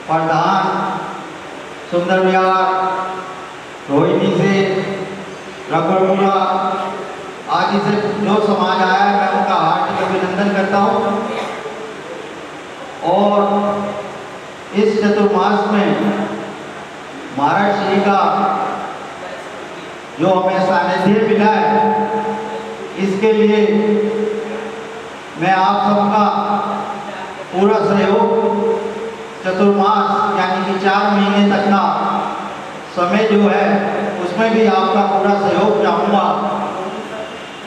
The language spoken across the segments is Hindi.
प्रधान सुंदर विहार रोहिणी से रघुपुरा आदि से जो समाज आया है, मैं उनका हार्दिक अभिनंदन करता हूँ। और इस चतुर्मास में महाराज श्री का जो हमें सानिध्य मिला है, इसके लिए मैं आप सबका पूरा सहयोग, चतुर्मास यानी कि 4 महीने तक का समय जो है उसमें भी आपका पूरा सहयोग चाहूँगा।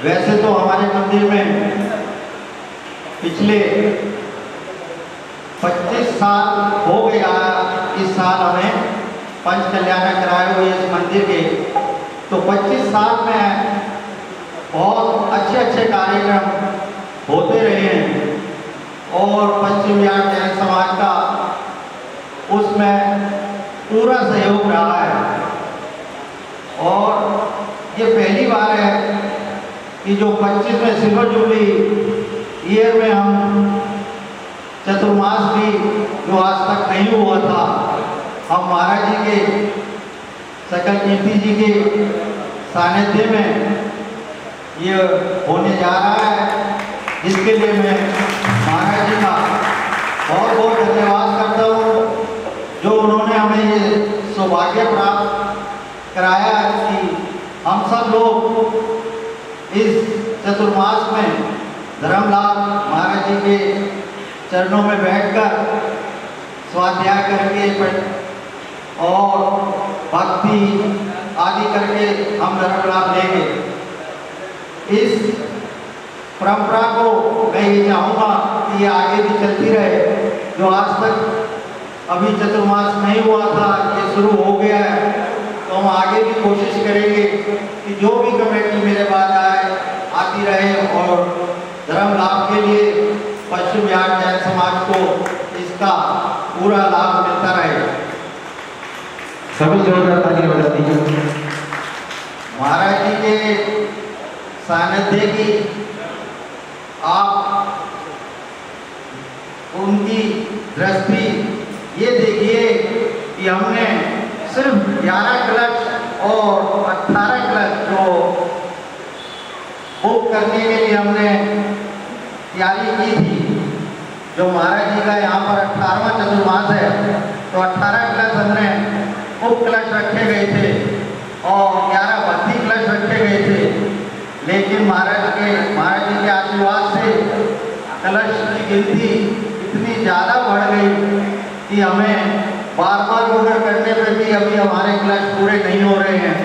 वैसे तो हमारे मंदिर में पिछले 25 साल हो गया, इस साल हमें पंच कल्याण कराए हुए इस मंदिर के, तो 25 साल में बहुत अच्छे कार्यक्रम होते रहे हैं और पश्चिम बिहार जैन समाज का उसमें पूरा सहयोग रहा है। और ये पहली बार है कि जो 25वें सिल्वर जुबली ईयर में हम चतुर्मास भी जो आज तक नहीं हुआ था, हम महाराज जी के सकल कीर्ति जी के सानिध्य में ये होने जा रहा है, जिसके लिए मैं महाराज जी का बहुत बहुत धन्यवाद करता हूँ, जो उन्होंने हमें ये सौभाग्य प्राप्त कराया कि हम सब लोग इस चतुर्मास में धर्मलाल महाराज जी के चरणों में बैठकर स्वाध्याय करके और भक्ति आदि करके हम धर्म लाभ लेंगे। इस परंपरा को मैं ये चाहूँगा कि ये आगे भी चलती रहे। जो आज तक अभी चतुर्मास नहीं हुआ था, ये शुरू हो गया है, तो हम आगे भी कोशिश करेंगे कि जो भी कमेटी मेरे बाद आती रहे और धर्म लाभ के लिए पश्चिम बिहार जैन समाज को इसका पूरा लाभ मिलता रहे। सभी जोरदार ताली बजा दीजिए। महाराज जी के सानिध्य की आप उनकी दृष्टि ये देखिए कि हमने सिर्फ 11 क्लच और 18 क्लच जो बुक करने के लिए हमने तैयारी की थी। जो महाराज जी का यहाँ पर 18वां चतुर्मास है, तो 18 क्लच हमने बुक क्लच रखे गए थे और 11 भक्ति क्लच रखे गए थे। लेकिन महाराज जी के आशीर्वाद से कलश की गिनती इतनी ज़्यादा बढ़ गई कि हमें बार बार ऑर्डर करने पर भी अभी हमारे क्लच पूरे नहीं हो रहे हैं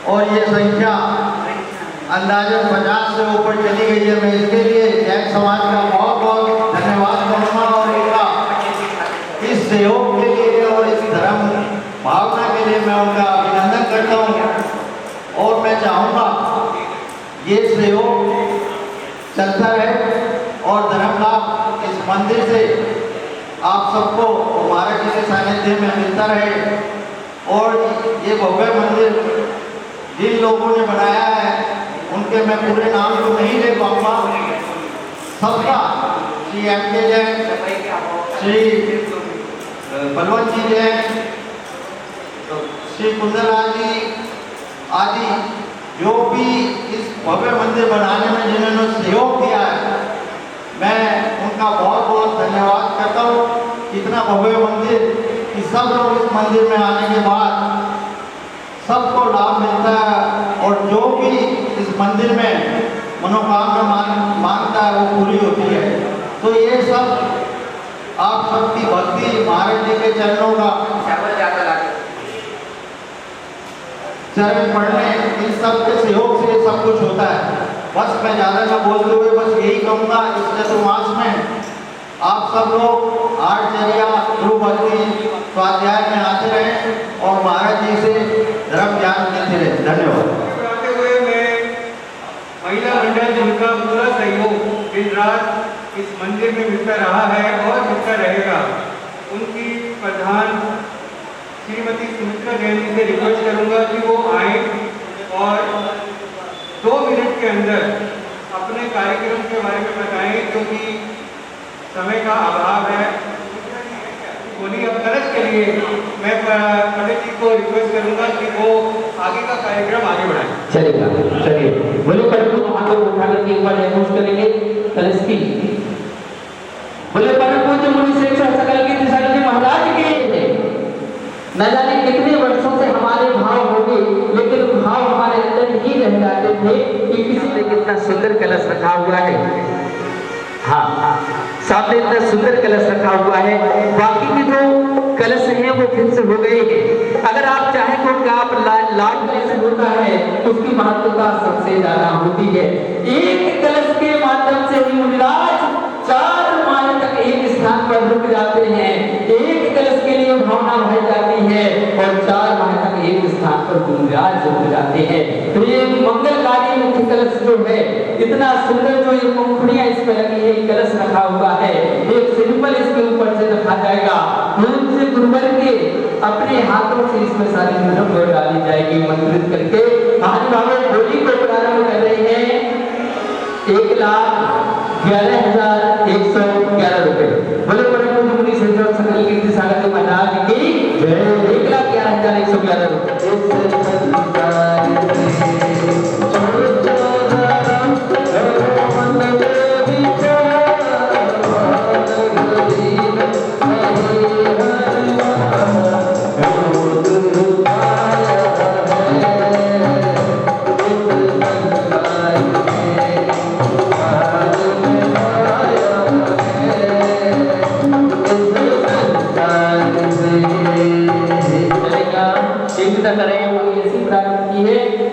और ये संख्या अंदाजन 50 से ऊपर चली गई है। मैं इसके लिए जैन समाज का बहुत बहुत धन्यवाद करूँगा और इनका इस सहयोग के लिए और इस धर्म भावना के लिए मैं उनका अभिनंदन करता हूँ। और मैं चाहूँगा ये सहयोग चलता रहे और धर्म लाभ इस मंदिर से आप सबको महाराज जी के सानिध्य में मिलता रहे। और ये भव्य मंदिर जिन लोगों ने बनाया है, उनके मैं पूरे नाम तो नहीं ले पाऊँगा, सबका श्री M.K. जैन, श्री बलवंत जी जैन, श्री कुंदरलाल जी आदि जो भी इस भव्य मंदिर बनाने में जिन्होंने सहयोग दिया है, मैं उनका बहुत बहुत धन्यवाद करता हूँ। इतना भव्य मंदिर कि सब लोग इस मंदिर में आने के बाद सबको लाभ मिलता है और जो भी इस मंदिर में मनोकामना मांगता है वो पूरी होती है। तो ये सब आप सबकी भक्ति महाराज जी के चरणों का चरण पढ़ने, इन सब के सहयोग से सब कुछ होता है। बस मैं ज़्यादा न बोलते हुए बस यही कहूँगा, इस चतुर्मास में आप सब लोग आर्चर्या ध्रुव भक्ति स्वाध्याय में आते रहें और महाराज जी से धर्म ज्ञान लेते रहें। धन्यवाद। आते हुए मैं महिला मंडल जिनका पूरा सहयोग दिन रात इस मंदिर में मिलता रहा है और मिलता रहेगा, उनकी प्रधान श्रीमती सुमित्रा जैन जी से रिक्वेस्ट करूंगा कि वो आए और 2 मिनट के अंदर अपने कार्यक्रम के बारे में बताएं, क्योंकि समय का अभाव है। बोली। अब कलश के लिए मैं पंडित जी को रिक्वेस्ट करूंगा कि वो आगे का कार्यक्रम आगे बढ़ाएं। चलेगा, चलिए बोले परम हाथों को उठा करके एक बार अनाउंस करेंगे कलश की। बोले परम पूज्य मुनि श्रेष्ठ सकल की दिशा के महाराज के न जाने कितने वर्षों से हमारे भाव हो गए, लेकिन भाव हमारे अंदर ही रह जाते थे कि किसी ने कितना सुंदर कलश रखा हुआ है। हाँ, सामने इतना सुंदर कलश रखा हुआ है, बाकी के जो कलश हैं वो फिर से हो गए हैं। अगर आप चाहें तो उनका आप लाभ कैसे होता है, उसकी महत्वता सबसे ज्यादा होती है। एक कलश के माध्यम से ही मुनिराज 4 माह तक एक स्थान पर रुक जाते हैं। एक कलश के लिए भावना भर जाती है और 4 माह तक एक स्थान पर मुनिराज रुक जाते हैं। तो ये मंगलकारी मुख्य कलश जो है, इतना सुंदर जो ये पंखुड़ियां इसमें लगी है, कलश रखा हुआ है, एक सिंपल इसके ऊपर से रखा जाएगा। उनसे गुरुवर के अपने हाथों से इसमें सारी द्रव्य डाली जाएगी मंत्रित करके। आज बाबा होली को प्रारंभ कर रहे हैं 1,11,111 रुपए। बोले परम पूज्य मुनि श्रेष्ठ सकल कीर्ति सागर के महाराज की जय। 1,11,111 रुपए।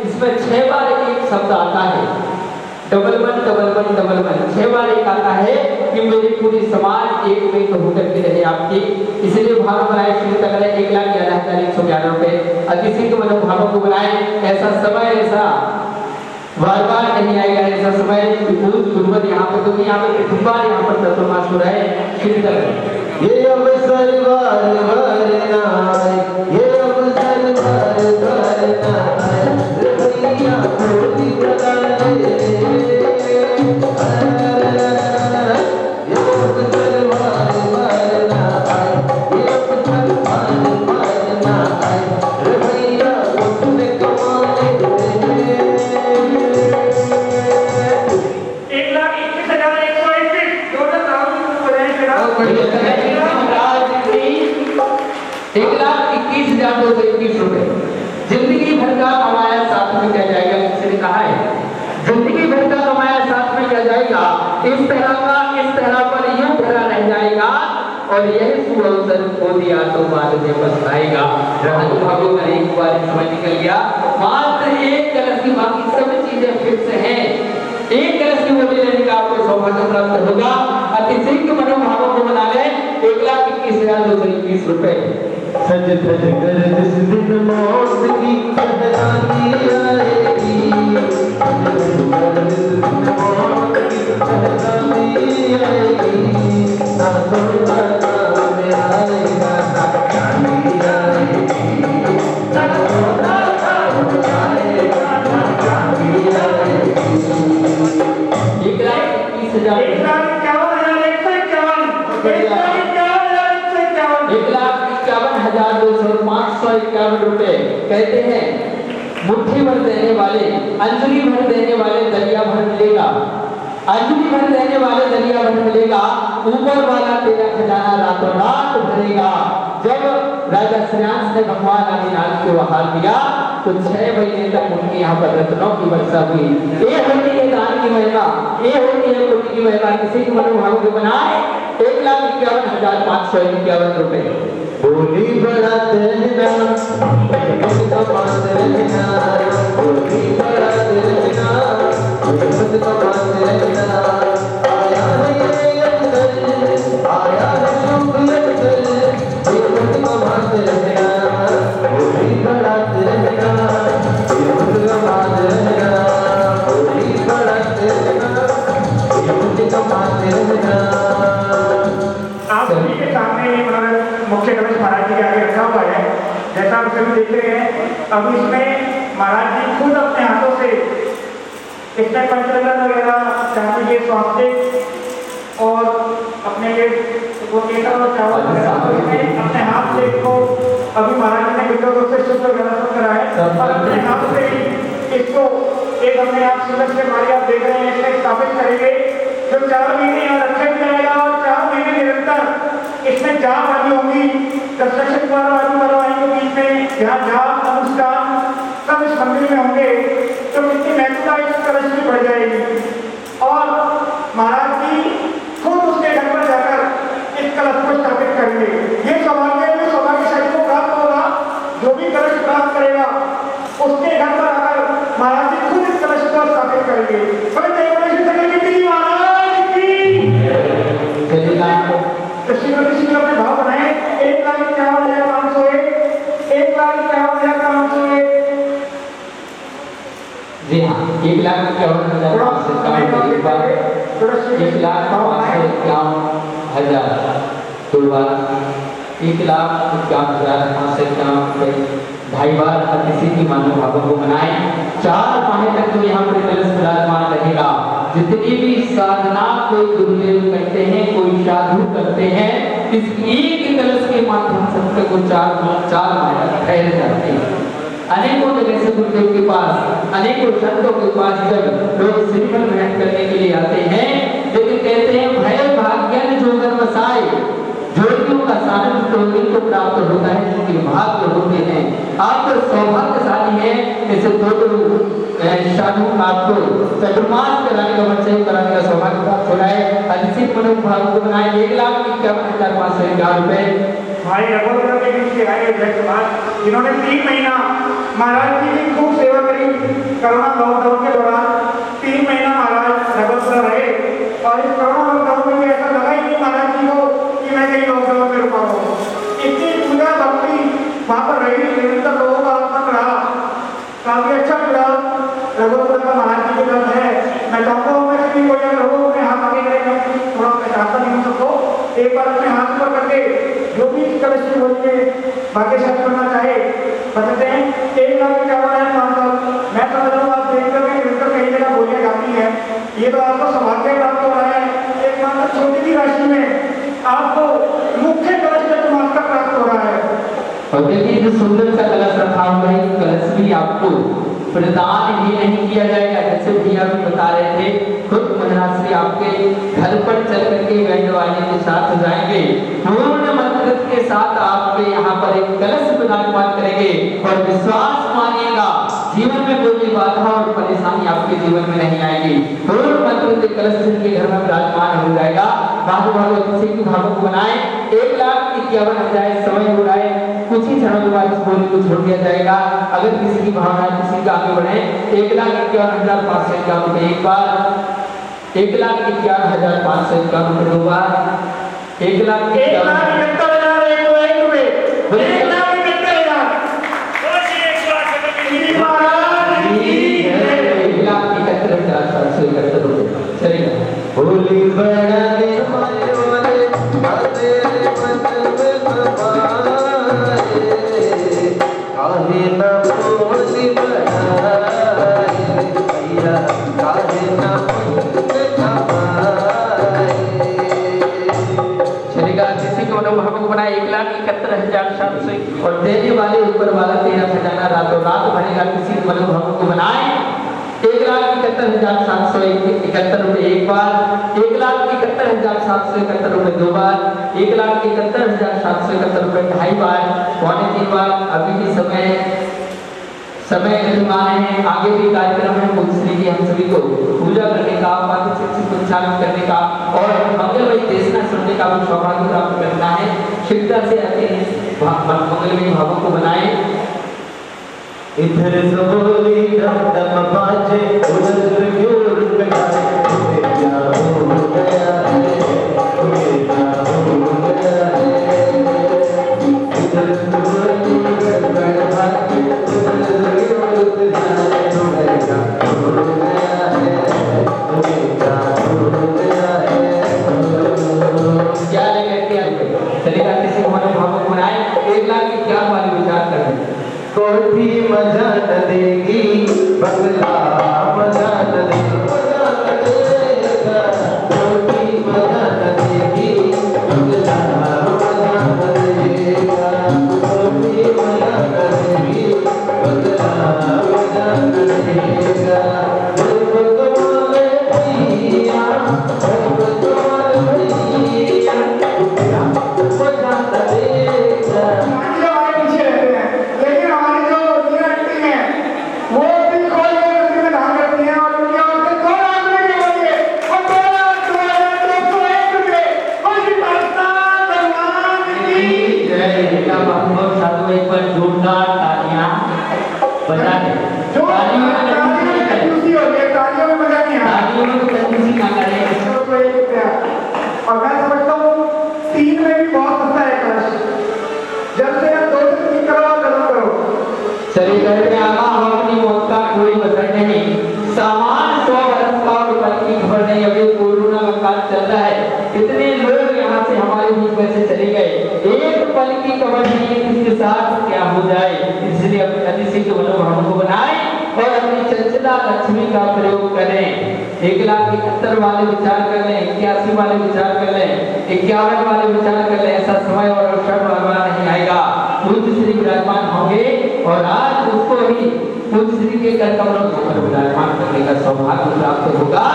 इसमें 6 बार एक शब्द आता है, double one double one double one. 6 बार एक आता है कि मेरी पूरी समाज एक में तो होकर के रहे आपकी। इसलिए भाव बनाए शुरू तक रहे 1,11,111 रुपए। किसी के मनोभावों को बनाए, ऐसा समय ऐसा बार बार नहीं आएगा, ऐसा समय गुरुवत यहाँ पर, क्योंकि यहाँ पर प्रथम बार यहाँ पर तत्वमास हो रहा है। शुरू तक ये अवसर बार बार ना आए, ये अवसर बार बार ना आए, भैया होली बना ले। ये अवसर बार बार ना आए, ये अवसर बार बार ना आए, भैया उसने कमा ले। 1,21,121 टोटल राउंड हो जाए। 1,21,221 रुपए। जिंदगी भर का कमाया साथ में क्या जाएगा, किसी ने कहा है जिंदगी भर का कमाया साथ में क्या जाएगा। इस तरह का इस तरह पर यूं भरा रह जाएगा और यही सुअवसर खो दिया तो बाद में पछताएगा। रहन भागों में एक बार समय निकल गया, मात्र एक कलश की, बाकी सब चीजें फिर से हैं। एक कलश की वोटी लेने का आपको सौभाग्य प्राप्त होगा। अतिशय मनोभावों को बना ले 1,21,221 रुपए। सज धज कर जिस दिन मौत की कहलानी आएगी, सज धज कर जिस दिन मौत की कहलानी आएगी, ना तोड़ा काम आएगा ना जानी आएगी, ना तोड़ा काम आएगा ना जानी आएगी। 1,21,151 1,51,251 रुपए। कहते हैं मुट्ठी भर देने वाले, अंजलि भर देने वाले दरिया भर मिलेगा, अंजलि भर देने वाले दरिया भर मिलेगा। ऊपर वाला तेरा खजाना रातों रात भरेगा। जब राजा श्रेयांश ने भगवान आदिनाथ को वहां दिया तो 6 महीने तक उनके यहाँ पर रत्नों की वर्षा हुई। ये होती है दान की महिमा, ये होती है कोटि की महिमा। किसी के मनोभाव को बनाए 1,51,551 रुपए। बोली बढ़ाते रहना, खुद कमाते रहना, बोली बढ़ाते रहना, खुद कमाते रहना। आया है ये अवसर, आया है शुभ अवसर, ये खुद कमाते रहना, बोली बढ़ाते रहना, ये खुद कमाते रहना, बोली बढ़ाते रहना, ये खुद कमाते रहना। आप सभी के सामने मुख्य कलश महाराज जी के आगे रखा हुआ है। जैसा आप सभी देख रहे हैं, अब इसमें महाराज जी खुद अपने हाथों से इसमें पंचरत्न वगैरह चांदी के स्वास्तिक और अपने के वो केसर और चावल वगैरह अपने हाथ से इसको अभी महाराज जी ने विद्युत से शुद्ध व्यवस्था करा है और अपने हाथ से ही इसको एक अपने आप सूरज के मारी आप देख रहे हैं इसमें स्थापित करेंगे जो 4 महीने यहाँ रखा जाएगा और 4 महीने निरंतर इसमें जाप आदि होंगी कंस्ट्रक्शन द्वारा आदि करवाएंगे बीच में यहाँ जाप अनुष्ठान सब इस मंदिर में होंगे तो कितनी महत्वता इस कलश में बढ़ जाएगी और महाराज जी खुद उसके घर पर जाकर इस कलश को स्थापित करेंगे। ये सौभाग्यशाली को प्राप्त होगा जो भी कलश प्राप्त करेगा उसके घर पर आकर महाराज जी खुद इस कलश को स्थापित करेंगे। तो श्रीमती सिंह अपने भाव बनाए 1,51,501 1,51,501। जी हाँ 1,51,501 एक बार 1,51,501 दो बार 1,51,501 ढाई बार किसी की मानव भावों को मनाए 4 माह तक तो यहाँ पर कलश विराजमान रहेगा। जितनी भी साधना कोई गुरुदेव करते हैं कोई साधु करते हैं इस एक कलश के माध्यम से को 4 माह तक ठहर जाते हैं। अनेकों जगह से गुरुदेव के पास अनेकों संतों के पास जब लोग सिंपल भेंट करने के लिए आते हैं लेकिन कहते हैं भय भाग्यन जोगन वसाए जोगियों का साधन तो इनको प्राप्त होता है क्योंकि भाग्य होते हैं। आप तो सौभाग्यशाली हैं ऐसे दो साधु आपको चतुर्मास कराने का बच्चे कराने का सौभाग्य प्राप्त हो रहा है। अधिक मनोभाव को बनाए 1,51,501 रुपए भाई रघुवर के बीच के आए इन्होंने 3 महीना महाराज जी की खूब सेवा करी। कोरोना लॉकडाउन के दौरान 3 महीना महाराज रघुवर रहे और इस कोरोना लॉकडाउन में भी ऐसा लगा ही नहीं महाराज जी को कि मैं कहीं लॉकडाउन में रुका हूँ। इतनी पूजा भक्ति वहाँ पर रही निरंतर लोगों का आगमन रहा काफी अच्छा लगा। रघुवर का महाराज जी के दर्द है मैं चाहता हूँ मैं कोई अगर हो अपने हाथ आगे करेगा थोड़ा पहचानता नहीं सबको एक बार अपने हाथ पर करके जो भी इस कलश की होली में भाग्यशाली करना चाहे बताते हैं 1,51,500। मैं समझ रहा हूँ आप देख करके निरंतर कई जगह बोलियाँ जाती हैं ये तो आपको सौभाग्य प्राप्त हो रहा है। एक मात्र छोटी सी राशि में आपको मुख्य कलश चतुर्मास का प्राप्त हो रहा है। और देखिए जो सुंदर सा कलश रखा हुआ है कलश भी आपको प्रदान ही नहीं किया जाएगा। जैसे भैया भी बता रहे थे खुद मंजनाश्री आपके घर पर चल करके बैंड वाले के साथ जाएंगे पूर्ण मंत्र के साथ आपके यहाँ पर एक कलश विराजमान करेंगे और विश्वास मानिएगा जीवन में कोई भी बाधा और परेशानी आपके जीवन में नहीं आएगी। पूर्ण मंत्र के कलश जिनके घर में विराजमान हो जाएगा बाहर वालों किसी की भावों को बनाए 1,51,000 समय हो रहा है कुछ ही क्षणों के बाद इस बोली को छोड़ दिया जाएगा। अगर किसी की भावना किसी का आगे बढ़े 1,51,501 रुपए एक बार 1,51,501 रुपए दो बार 1,51,771 रुपए चलेगा। होली बढ़ाने वाले आते काहे ना होली बढ़ाए भैया काहे ना चलेगा। किसी को मनोभाव को बनाए 1,71,701 और देने वाले ऊपर वाला तेरा खजाना रातों रात भरेगा। किसी मनोभाव को बनाए 1,71,771 रुपए एक बार 1,71,771 रुपए दो बार 1,71,771 रुपए ढाई बार 2.5 बार। अभी भी समय अनुमान है आगे भी कार्यक्रम है श्री जी हम सभी को पूजा करने का उच्चारण करने का और मंगलमयी देशना सुनने का भी सौभाग्य प्राप्त करना है। शिक्षा से अपने मंगलमयी भावों को बनाए। इधर सोली डम डम बाजे उधर क्यों रुकना तुम्हें क्या हो गया है तुम्हें क्या हो गया है इधर सोली डम डम बाजे उधर क्यों रुकना तुम्हें क्या हो गया है तुम्हें क्या हो गया है क्या लेकर के चलेगा। किसी को मनोभाव को बनाए 1,51,000 वाले विचार करें। कोठी मजा न देगी बंगला मजा न देगा कोठी मजा न देगी बंगला मजा न देगी लक्ष्मी का प्रयोग करें। 1,71 वाले विचार कर लें, 81 वाले विचार कर लें, 51 वाले विचार कर लें। ऐसा समय और अवसर बार नहीं आएगा। पूज्य श्री विराजमान होंगे और आज उसको ही पूज्य श्री के कर कमलों पर विराजमान करने का सौभाग्य प्राप्त होगा।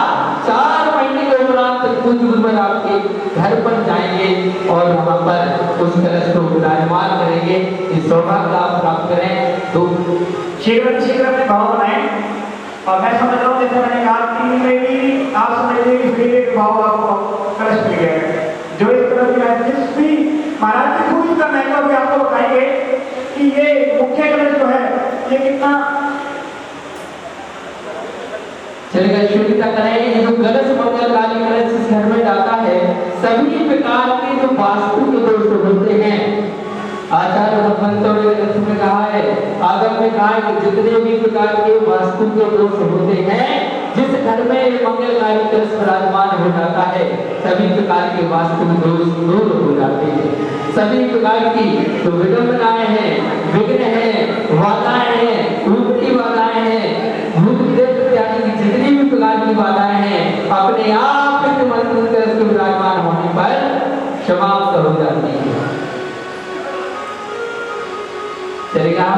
4 महीने के उपरांत पूज्य गुरुवर आपके घर पर जाएंगे और वहां पर उस कलश को विराजमान करेंगे। इस सौभाग्य आप प्राप्त करें। तो शीघ्र में भाव बनाएं। और मैं समझ रहा हूँ जैसे मैंने कहा 3 में भी आप समझ लीजिए फ्री के भाव आपको कलश मिल गया है। जो इस तरह की जिस भी महाराज जी खुद इसका महत्व भी आपको बताएंगे कि ये मुख्य कलश जो है ये कितना चलेगा। शुद्धता करें। ये जो कलश मंगलकारी कलश इस घर में जाता है, सभी प्रकार के जो वास्तु के दोष होते हैं, आचार्य मंत्रों ने कहा है, आगम में कहा है कि जितने भी प्रकार के वास्तु के दोष होते हैं, जिस घर में मंगलकारी कलश विराजमान हो जाता है, सभी प्रकार के वास्तु दोष दूर हो जाते हैं। सभी प्रकार की जो विडंबनाएं हैं, विघ्न हैं, बाधाएं हैं, रूपी बाधाएं हैं, भूत प्रेत इत्यादि की जितनी भी प्रकार की बाधाएं हैं, अपने आप मंत्र कलश के विराजमान होने पर समाप्त हो जाती है। चलेगा।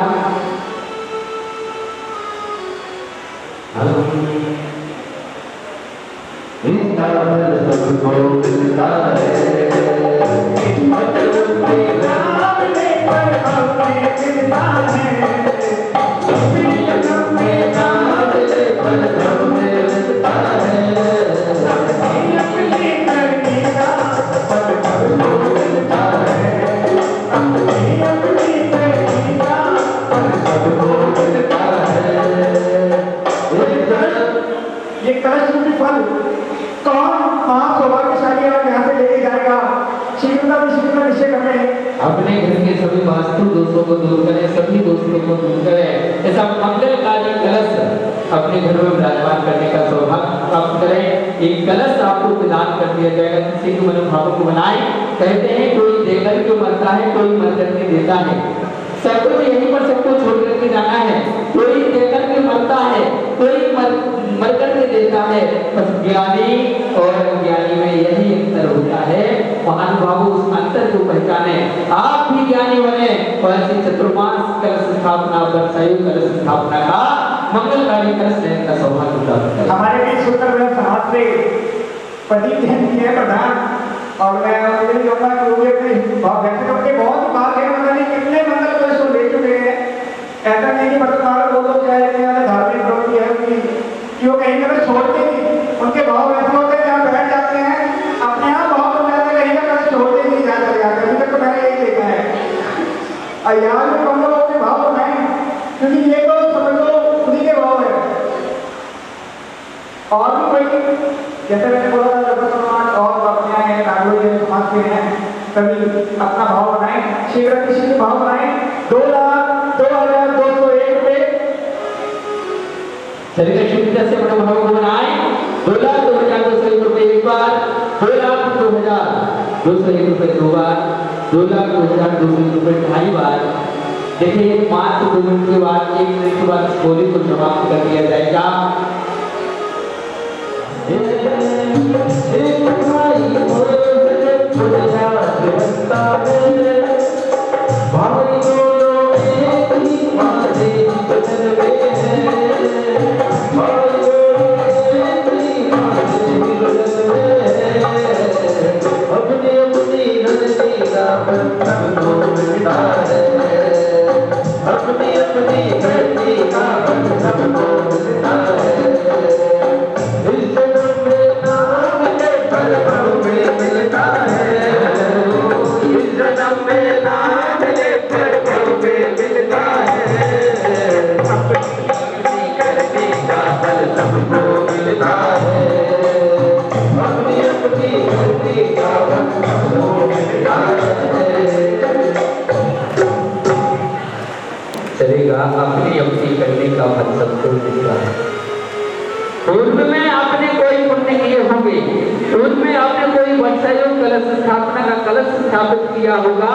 ये कलश रूपी फल कौन महासौभाग्यशाली और यहाँ से लेके जाएगा? शीघ्र निश्चय कर रहे हैं। अपने घर के सभी वास्तु दोषों को दूर करें, सभी दोषों को दूर करें। ऐसा मंगलकारी कलश अपने घर में विराजमान करने का सौभाग्य प्राप्त करें। एक कलश आपको प्रदान कर दिया जाएगा। किसी के मनोभावों को बनाए। कहते हैं कोई देकर के मरता है, कोई मर करके देता है। सबको तो यहीं पर सबको छोड़ करके जाना है। कोई देकर के मरता है, कोई मर करके देता है। बस ज्ञानी और अज्ञानी में यही अंतर होता है। महानुभाव उस अंतर को पहचाने। आप भी ज्ञानी बने और ऐसे चतुर्मास कलश स्थापना, वर्षायु कलश स्थापना का मंगलकारी कलश लेने का सौभाग्य प्राप्त करें। हमारे बीच सुंदर समाज से प्रदीप जयंती है प्रधान, और मैं उनसे कहूँगा कि वो अपने वैसे करके बहुत बात है, मतलब कितने मंगल कलश को ले चुके हैं। ऐसा नहीं कि वर्तमान वो लोग चाहे धार्मिक प्रवृत्ति है उनकी कि वो कहीं कलश छोड़ते नहीं। उनके भाव ऐसे होते हैं जहाँ बैठ जाते हैं, अपने आप भाव बन जाते हैं, कहीं का कलश छोड़ते नहीं जाते जाते। अभी तक तो मैंने यही देखा है। और यहाँ भी हम लोग अपने भाव बनाए, क्योंकि ये तो समझ लो उन्हीं के भाव है। और भी कोई जैसे मैंने बोला समाज और अपने हैं नागरिक समाज के हैं, सभी अपना भाव बनाए। शीघ्र भाव बनाए। 2,02,201 रुपए। चलिए शुद्ध से बड़ा भाव बनाए। 2,02,201 रुपए एक बार, 2,02,201 रुपए दो बार, 2,02,201 रुपए ढाई बार। देखिए 5 मिनट के बाद 1 मिनट के बाद होली को समाप्त कर दिया जाएगा। चलेगा। अपनी अपनी करने का फल सबको मिलता है। पूर्व में आपने कोई पुण्य किए होंगे, पूर्व में आपने कोई वर्षायु कलश स्थापना का कलश स्थापित किया होगा,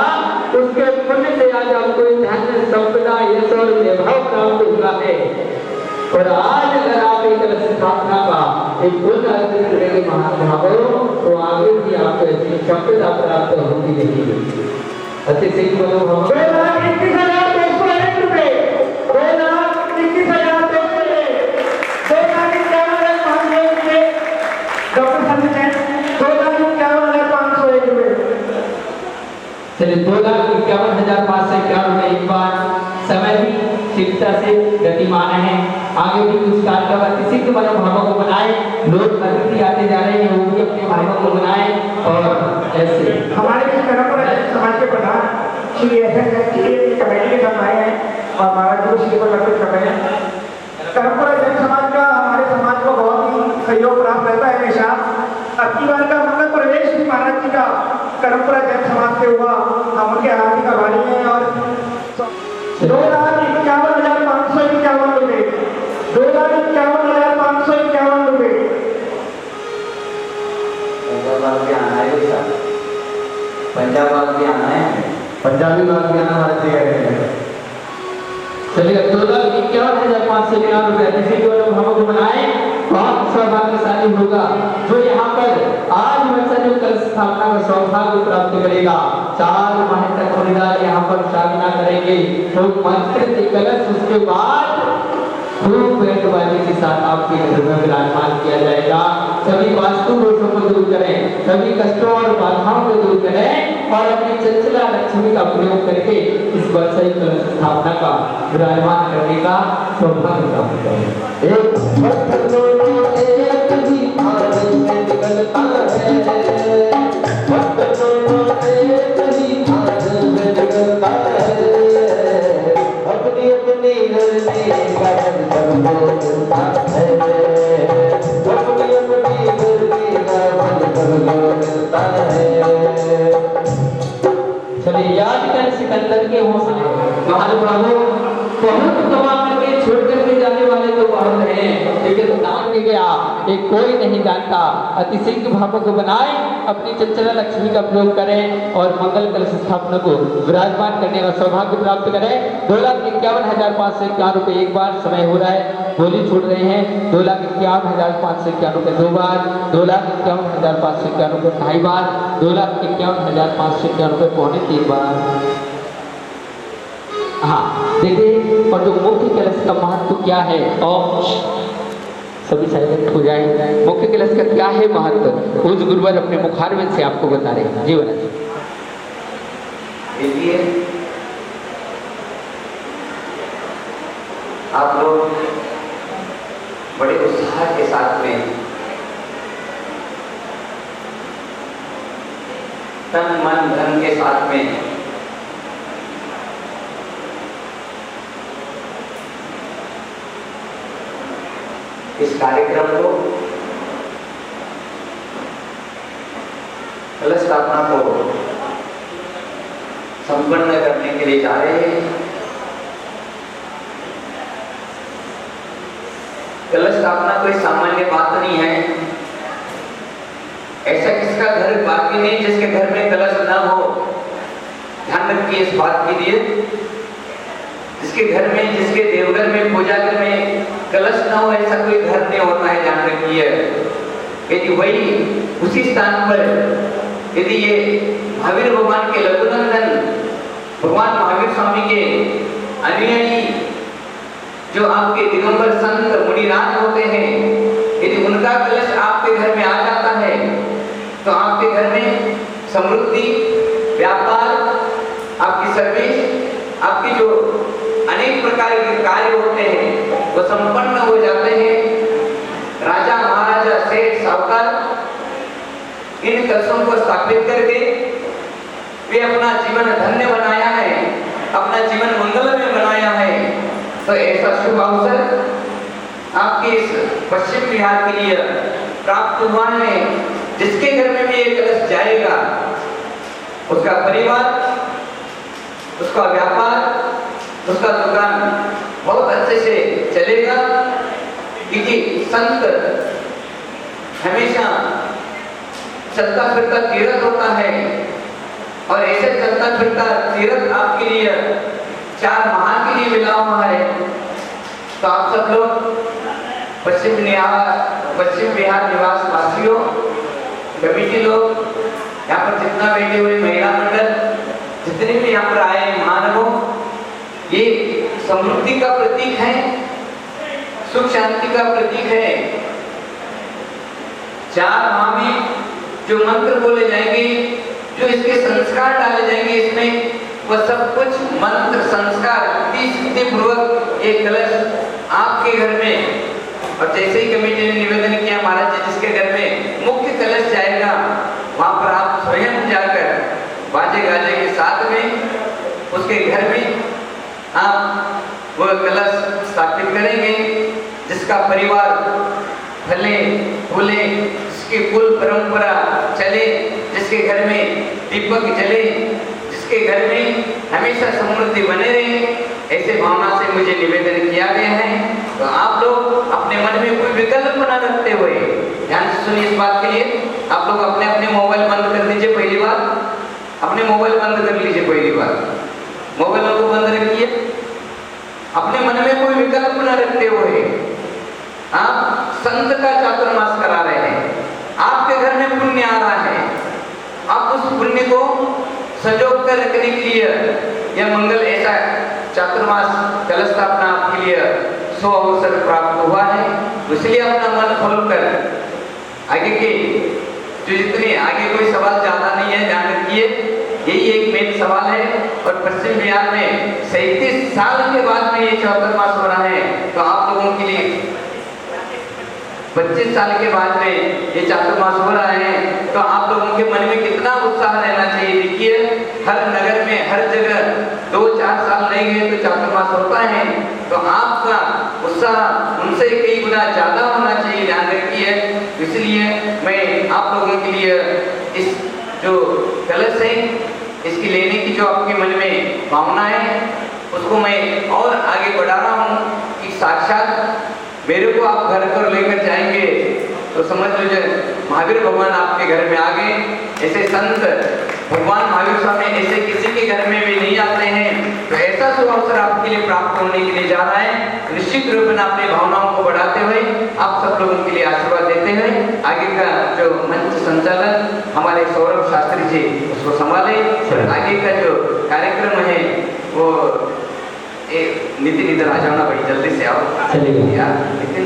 उसके पुण्य से आज आपको धन संपदा यश और वैभव प्राप्त हुआ है। और आज अगर आप एक स्थापना का एक गुण अर्जित करेंगे महानुभावों, तो आगे भी आपको ऐसी सफलता प्राप्त होती रहेगी। अति सिंह बोलो हम 2,21,201 रुपए, 2,21,201 रुपए, 2,51,501 रुपए, डॉक्टर संजय जैन 2,51,501 रुपए। चलिए 2,51,551 रुपए एक बार। समय भी शीघ्रता से गतिमान है, आगे भी कुछ कार्यक्रम अति सिद्ध मनोभावों को बनाए, लोग अतिथि आते जा रहे हैं, वो भी अपने भावों को बनाए। और ऐसे हमारे इस परंपरा समाज के प्रधान श्री एस.एन. की कमेटी के साथ आए हैं और महाराज जी को श्री को अर्पित कर रहे हैं। परंपरा जैन समाज का हमारे समाज को बहुत ही सहयोग प्राप्त रहता है हमेशा। अब की बार का मंगल प्रवेश भी महाराज जी का परंपरा जैन समाज से हुआ, हम उनके हार्दिक आभारी हैं। और 2,51,551 रुपए, 2,51,551 रुपए। पंजाब भी आना है, पंजाबी बात भी आना हमारे से। चलिए 2,51,551 रुपए किसी को हम को बनाए, बहुत सौभाग्यशाली होगा जो यहाँ पर आज वर्षा जो कल स्थापना का सौभाग्य प्राप्त करेगा। 4 माह तक परिवार यहाँ पर साधना करेंगे, तो मंत्र कलश उसके बाद खूब बैठवाली के साथ आपके घर में विराजमान किया जाएगा। सभी वास्तु दोषों को दूर करें, सभी कष्टों और बाधाओं को दूर करें और अपनी चंचला लक्ष्मी का प्रयोग करके इस वर्षाई कलश स्थापना का विराजमान करने का सौभाग्य प्राप्त करें। एक निकलता है, अपनी अपनी घर में गाजर सबको मिलता है, अपनी अपनी घर में गाजर सबको मिलता है। चलिए याद कर सिकंदर के हौसले महानुभावों, बहुत कमा करके छोड़ करके जाने वाले तो बहुत हैं, लेकिन दान में गया एक कोई नहीं जानता। अति सिंह भावों को बनाए, अपनी चंचला लक्ष्मी का प्रयोग करें और मंगल कलश स्थापना को विराजमान करने का सौभाग्य प्राप्त करें। 2,51,551 रुपए एक बार। समय हो रहा है, बोली छोड़ रहे हैं। 2,51,551 रुपए 2 बार, 2,51,551 रुपए 2.5 बार, 2,51,551 रुपए 2.25 बार। हाँ देखिए, और जो मुख्य कलश का महत्व क्या है, और सभी साइलेंट हो जाए। मुख्य कलश का क्या है महत्व, उस गुरुवर अपने मुखारविंद से आपको बता रहे हैं। जीवन देखिए, आप लोग बड़े उत्साह के साथ में तन मन धन के साथ में इस कार्यक्रम को, कलश स्थापना को संपन्न करने के लिए जा रहे हैं। कलश स्थापना कोई सामान्य बात नहीं है। ऐसा किसका घर बाकी नहीं जिसके घर में कलश ना हो। ध्यान रखिए इस बात के लिए, जिसके घर में, जिसके देवघर में, पूजा घर में कलश ना हो, ऐसा कोई घर नहीं होता है। ध्यान रखिए, यदि वही उसी स्थान पर यदि ये महावीर भगवान के लघुनंदन भगवान महावीर स्वामी के अनुयायी जो आपके दिगंबर संत मुनिराज होते हैं, यदि उनका कलश आपके घर में आ जाता है तो आपके घर में समृद्धि, व्यापार, आपकी सर्विस, आपकी जो अनेक प्रकार के कार्य होते हैं वो संपन्न हो जाते हैं। राजा महाराजा सेठ साहूकार इन कलशों को स्थापित करके वे अपना जीवन धन्य बनाया है, अपना जीवन मंगलमय बनाया है। तो ऐसा शुभ अवसर आपके इस पश्चिम बिहार के लिए प्राप्त हुआ है। जिसके घर में भी एक कलश जाएगा उसका परिवार, उसका व्यापार, उसका दुकान बहुत अच्छे से चलेगा, क्योंकि संत हमेशा चलता फिरता तीर्थ होता है। और ऐसे चलता फिरता तीर्थ आपके लिए 4 माह के लिए मिला हुआ है। तो आप सब लोग पश्चिम बिहार निवास वासियों, कमेटी लोग, यहाँ पर जितना बैठे हुए महिला मंडल, जितने भी यहाँ पर आए महानुभाव, ये समृद्धि का प्रतीक है, सुख शांति का प्रतीक है। 4 माह में जो मंत्र बोले जाएंगे, जो इसके संस्कार डाले जाएंगे इसमें, वह सब कुछ मंत्र संस्कार सिद्धि पूर्वक एक कलश आपके घर में, और जैसे ही कमेटी ने निवेदन किया महाराज जी जिसके घर में मुख्य कलश जाएगा, वहां पर आप स्वयं जाकर बाजे गाजे के साथ में उसके घर में आप वह कलश स्थापित करेंगे, जिसका परिवार फले फूले, जिसकी कुल परंपरा चले, जिसके घर में दीपक जले, जिसके घर में हमेशा समृद्धि बने रहे, ऐसे भावना से मुझे निवेदन किया गया है। तो आप लोग अपने मन में कोई विकल्प न रखते हुए ध्यान से सुनिए इस बात के लिए। आप लोग अपने अपने मोबाइल बंद कर दीजिए। पहली बात, अपने मोबाइल बंद कर लीजिए। पहली बात, मोबाइल को बंद रखिए। अपने मन में कोई विकल्प न रखते हुए आप संत का चातुर्मास करा रहे हैं, आपके घर में पुण्य आ रहा है, आप उस पुण्य को संजोग कर रखने के लिए यह मंगल ऐसा चातुर्मास कलश स्थापना आपके लिए सो अवसर प्राप्त हुआ है। इसलिए अपना मन खोलकर आगे के जो जितने आगे कोई सवाल ज्यादा नहीं है, ध्यान रखिए, यही एक मेन सवाल है। और पश्चिम बिहार में 37 साल के बाद में ये चातुर्मास हो रहा है, तो आप लोगों के लिए 25 साल के बाद में ये चातुर्मास हो रहा है, तो आप लोगों के मन में कितना उत्साह रहना चाहिए। देखिए, हर नगर में हर जगह 2-4 साल नहीं गए तो चातुर्मास होता है, तो आपका उत्साह उनसे कई गुना ज्यादा होना चाहिए, ध्यान रखिए। इसलिए मैं आप लोगों के लिए इस जो कलश है इसकी लेने की जो आपके मन में भावना है उसको मैं और आगे बढ़ा रहा हूँ कि साक्षात मेरे को आप घर पर लेकर जाएंगे तो समझ लीजिए महावीर भगवान आपके घर में आ गए। ऐसे संत भगवान महावीर स्वामी ऐसे किसी के घर में भी नहीं आते हैं, तो ऐसा शुभ अवसर आपके लिए प्राप्त होने के लिए जा रहा है। निश्चित रूप में अपनी भावनाओं को बढ़ाते हुए आप सब लोगों के लिए आशीर्वाद देते हुए आगे का जो मंच संचालन हमारे सौरभ शास्त्री जी उसको संभाले, और आगे का जो कार्यक्रम है वो नितिन इधर आ जाओ ना भाई, जल्दी से आओ। चलेगा यार नितिन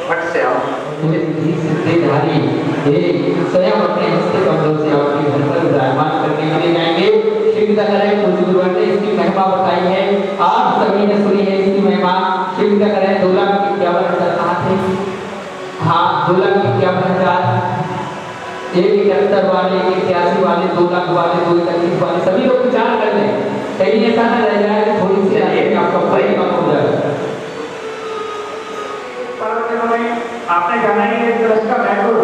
फट से आओ। सिद्धिधारी ये स्वयं अपने हस्ते कमलों से आपके घर पर विराजमान करने के लिए जाएंगे। श्री विदा करें, पूज्य गुरुवर ने इसकी महिमा बताई है, आप सभी ने सुनी है इसकी महिमा। श्री विदा करें। 2,51,000 कहाँ थे? हाँ, 2,51,000, 171 वाले, 181 वाले, 2 लाख वाले, 2,31 वाले, सभी लोग विचार कर लें, कहीं ऐसा न रह जाए कि थोड़ी सी आगे आपका भाई कम हो जाए। आपने जाना ही है कलश का महत्व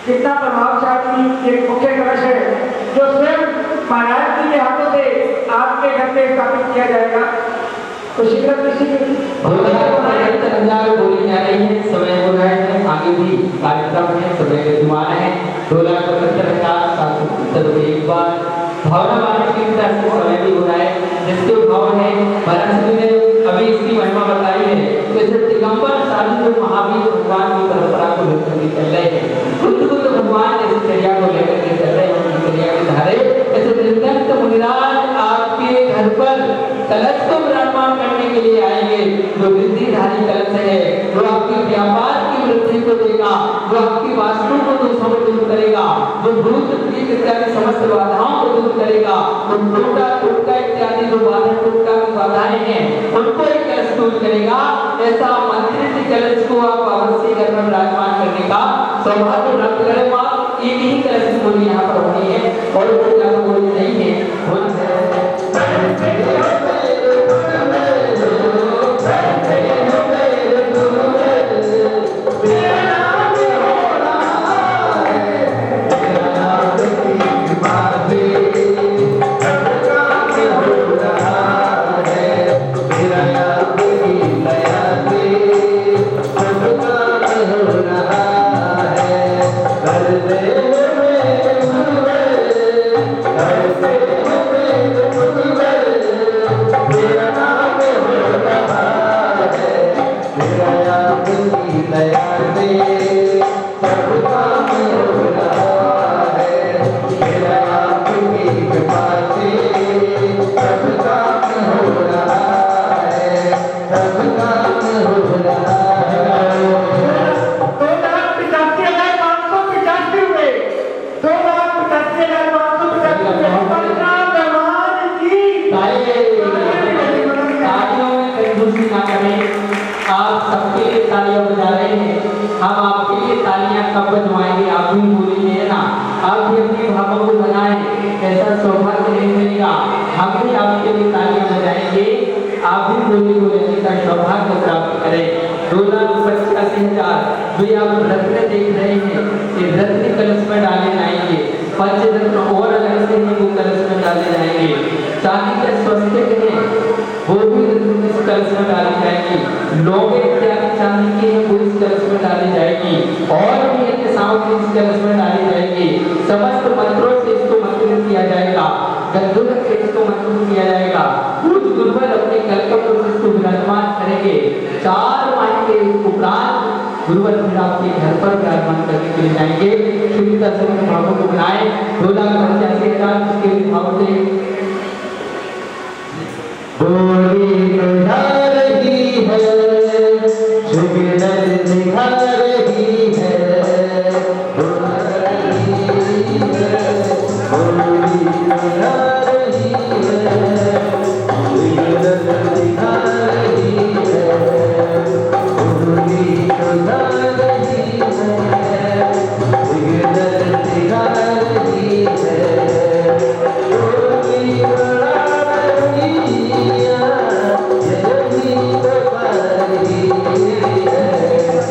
कितना प्रभावशाली एक मुख्य कलश है जो स्वयं महाराज जी के हाथों से आपके घर में स्थापित किया जाएगा। तो शीघ्र बोली जा रही है, समय हो रहा है, आगे भी कार्यक्रम है, समय विद्यमान है। 2,72,770 एक बार भावना वाले की तरफ से समय भी हो रहा है, जिसके भाव है महाराज ने अभी इसकी महिमा बताई है। तो इसे दिगंबर साधु जो महावीर भगवान की परंपरा को लेकर के चल रहे हैं, बुद्ध भगवान इस चर्या को लेकर के चल रहे हैं, उनकी चर्या के धारे ऐसे निर्गत मुनिराज आपके घर पर कलश को विराजमान करने के लिए आएंगे। जो वृद्धिधारी कलश है, जो आपके व्यापार की वृद्धि को देगा, जो आपकी वास्तु को दोषों को दूर करेगा, जो भूत प्रीत इत्यादि समस्त बाधाओं को दूर करेगा, जो टोटका इत्यादि जो टोटका की बाधाएं हैं उनको एक कलश दूर करेगा। ऐसा मंत्रित कलश को आप अवश्य घर में विराजमान करने का सौभाग्य प्राप्त करें। मां एक ही कलश की बोली यहाँ पर होनी है और कोई ज्यादा बोली नहीं है। हो रहा है दया से सब काम हो रहा है, मेरा आपकी कृपा से सब काम हो रहा है, सब काम हो रहा है। 2,85,585 रुपए, 2,85,585 रुपए भगवान की तालियों में कंजूसी ना करें। आप सबके लिए तालियां बजा रहे हैं, हम आपके लिए तालियां कब बजवाएंगे आप भी बोलिए ना। आप भी अपने भावों को बनाएं, ऐसा सौभाग्य नहीं मिलेगा। हम भी आपके लिए तालियां बजाएंगे, आप भी बोलने का सौभाग्य प्राप्त करें। 2,85,000 जो आप रत्न देख रहे हैं, ये रत्न कलश में डाले जाएंगे। पंच रत्न और अलग से ही वो कलश में डाले जाएंगे। चांदी के स्वस्तिक हैं, वो भी इस कलश में डाली जाएगी। लोगे इत्यादि चांदी के हैं, वो इस कलश में डाली जाएगी। और भी अन्य सामग्री इस कलश में डाली जाएगी। समस्त मंत्रों से इसको मंत्रित किया जाएगा, गंधर्व से इसको मंत्रित किया जाएगा। कुछ गुरुवर अपने कलकत्तों से इसको विराजमान करेंगे। 4 माह के उपरांत गुरुवर फिर आपके घर पर विराजमान करने के लिए जाएंगे। शुभता सभी भावों को बनाए। 2,85,000 जिसके भी भाव से बोली बुझा रही है, सुगंध दिखा रही है, बुझा रही है, बोली बुझा रही है, सुगंध दिखा रही है, बोली बुझा रही है, सुगंध दिखा रही है, बोली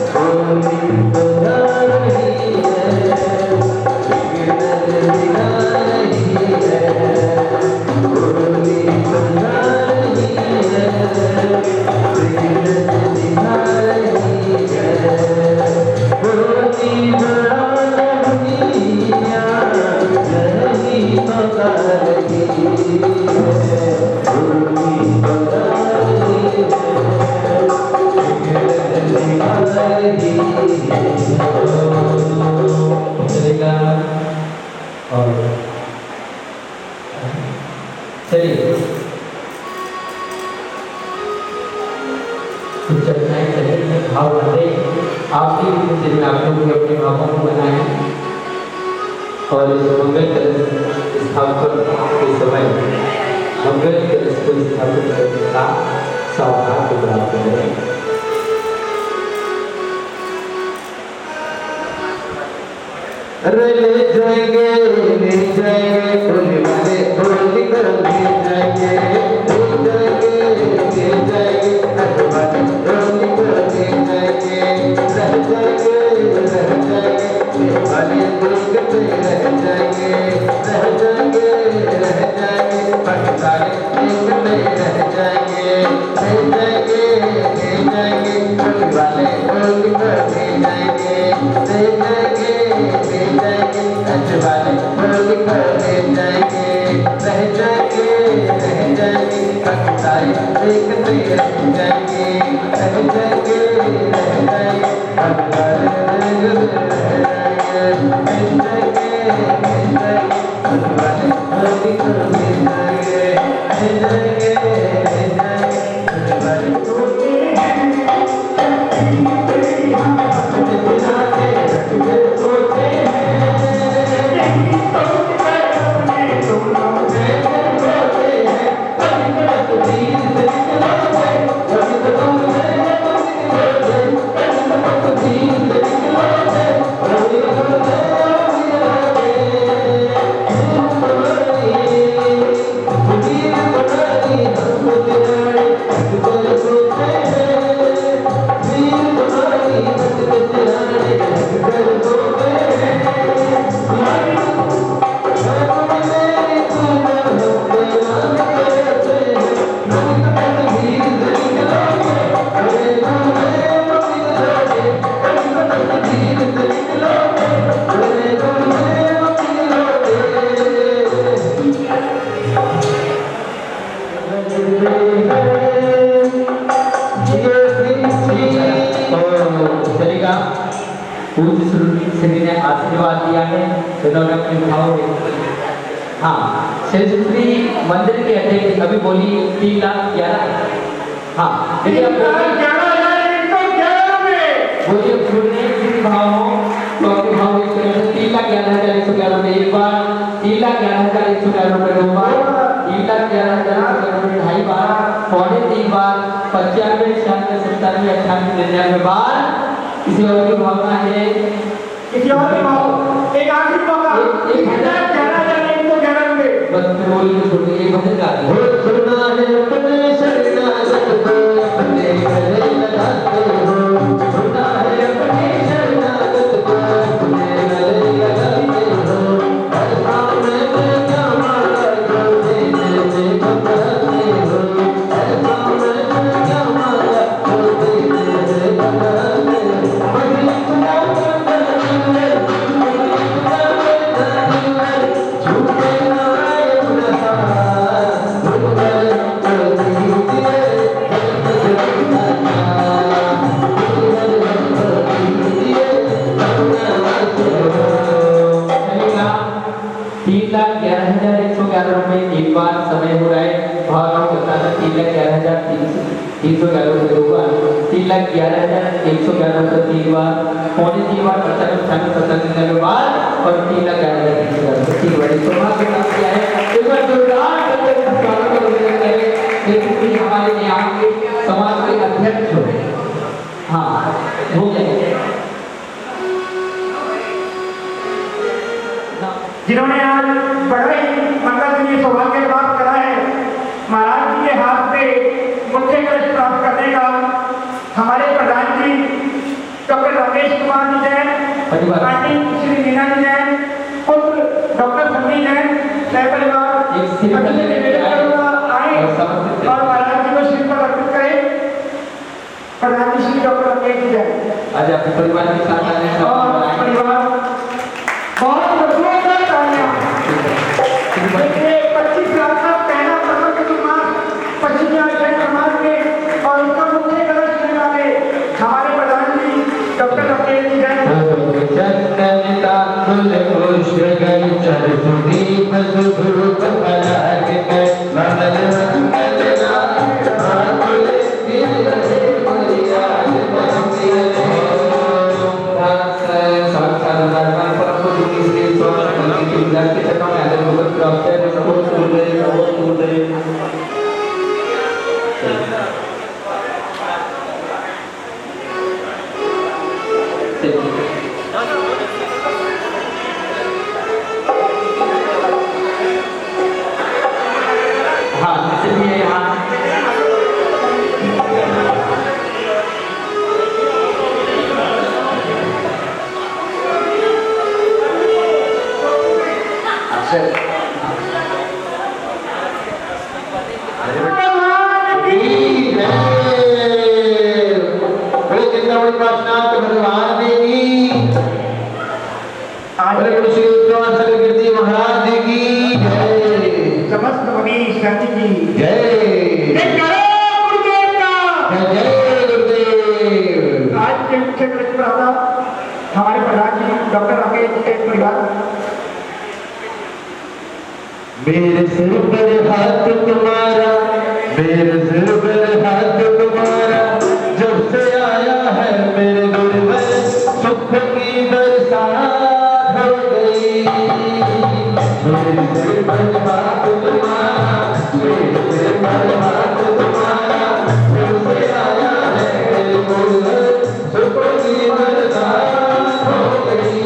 बुझा चलेगा। और चलिए कुछ चर्चाएं चलेंगी, भाव बढ़े। आपके भी आप लोग अपने भावों को बनाएं और इस मंगल कलश स्थापन के समय मंगल कलश को स्थापित करने का सौभाग्य प्राप्त करें। ले जाएंगे फूल वाले होली कर ले जाएंगे, ले जाएंगे अखबार होली कर ले जाएंगे, रह जाएंगे वाले दुर्ग पे रह जाएंगे, पटकारे एक में रह जाएंगे, फूल वाले होली कर ले जाएंगे, अखबार होली कर ले जाएंगे। पूज्य श्री ने आशीर्वाद दिया है, जिन्होंने अपने भाव हाँ श्री मंदिर के अध्यक्ष अभी बोली 3,11,000 हाँ देखिए अब बोलिए पूर्ण भाव हो तो आपके भाव एक तरह से 3,11,111 रुपये एक बार, 3,11,111 रुपये दो बार, 3,11,111 रुपये ढाई बार, 3.25 बार, 95, 96, 97, 98, 99 बार। किसी और की भावना है? किसी और की भाव एक आखिरी मौका 1,11,111 रुपये बस बोल के छोड़ एक भजन गा दो। सुना है अपने शरणागत को अपने गले लगाते हो, सुना है अपने शरणागत को अपने गले लगाते हो, हर काम में क्या मांगा तो देने से घबराते हो, हर काम में क्या मांगा तो देने से घबराते हो, बड़ी खुदा झूठे नाराय उड़ता एक बार समय हो रहा है भावनाओं के साथ 3,11,311 रुपये दो बार, 3,11,111 रुपये तीन बार, 3.25 बार, 95, 97, 97 बार और 3,11,311 रुपये तीन बार। सौभाग्य प्राप्त किया है। एक बार जोरदार हमारे यहाँ के समाज के अध्यक्ष हो हाँ हो गए जिन्होंने आज बड़ा ही मंगलमय सौभाग्य प्राप्त करा है। महाराज जी के हाथ पे मुख्य कलश प्राप्त करने का हमारे प्रधान जी डॉक्टर रमेश कुमार जी जैन, पार्टी श्री मीना जी जैन, पुत्र डॉक्टर सन्नी जैन, सहपरिवार आए और महाराज जी को श्रीफल अर्पित करें। प्रधान जी श्री डॉक्टर रमेश जी जैन आज आपके परिवार के साथ आने और परिवार बहुत मजबूत तालियां। देखिए 25 लाख का पहला प्रकट मास पश्चिमी एशियाई समाज में और उसका मुख्य कलश लेने वाले हमारे प्रधान जी डॉक्टर रमेश जी जैन। हमारे प्रधान जी डॉक्टर रमेश जी के परिवार। मेरे सिर पर हाथ तुम्हारा, मेरे सिर पर हाथ तुम्हारा, जब से आया है मेरे घर में सुख की बरसात हो गई। मेरे सिर पर हाथ तुम्हारा, मेरे सिर पर हाथ तुम्हारा, जब से आया है मेरे घर में सुख की बरसात हो गई।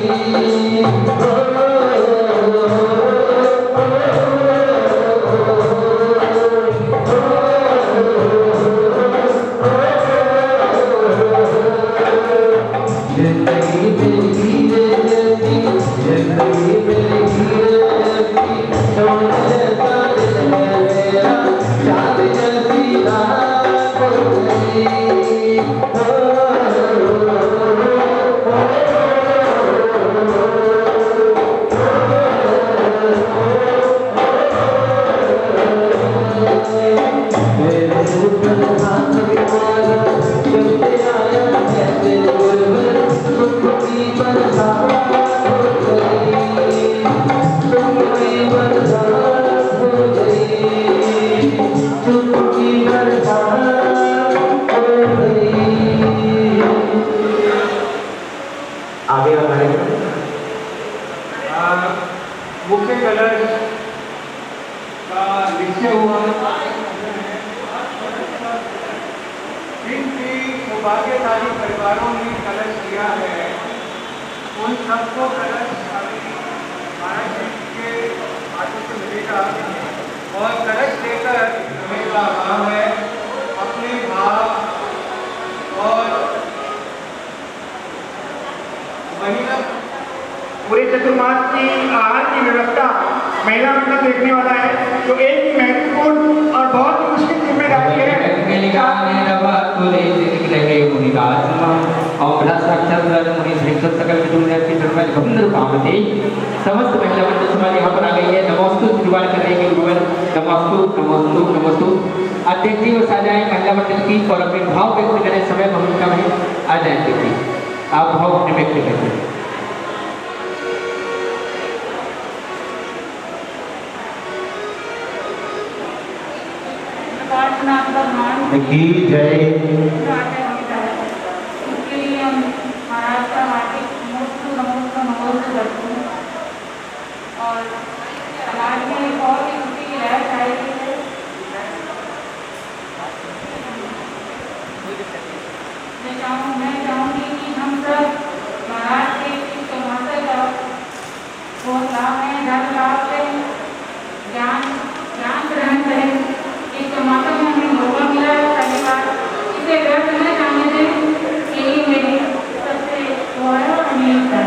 Oh परिवारों ने कलश दिया है, उन सबको कलश अभी महाराज जी के हाथों से मिलेगा और कलश लेकर हमें का काम है अपने भाव और महिला पूरे चतुर्मास की आहार की व्यवस्था महिला मंडल देखने वाला है, जो एक ही महत्वपूर्ण और बहुत ही मुश्किल जिम्मेदारी है। समस्त महिला मंडल समाज यहाँ पर आ गई है। नमोस्तु शुरुआत कर रही है गुरुवर, नमोस्तु नमोस्तु नमोस्तु। अध्यक्ष जी बस आ जाए महिला मंडल की और अपने भाव व्यक्त करें। समय बहुत कम है, आ जाए अध्यक्ष जी, आप भाव अपने व्यक्त करें। की जय। इसके लिए हम महाराज का हार्दिक नमोस्तु नमोस्तु नमोस्तु करते हैं और समाज में एक और भी खुशी की लहर छाई है। मैं चाहूँगी कि हम सब महाराज के इस चौमासे का बहुत लाभ है, धन लाभ से ज्ञान ग्रहण करें। इस चौमासे में हमें मौका मिला है पहली बार, इसे व्यर्थ न जाने दें, यही मेरी सबसे वो है और उम्मीद है।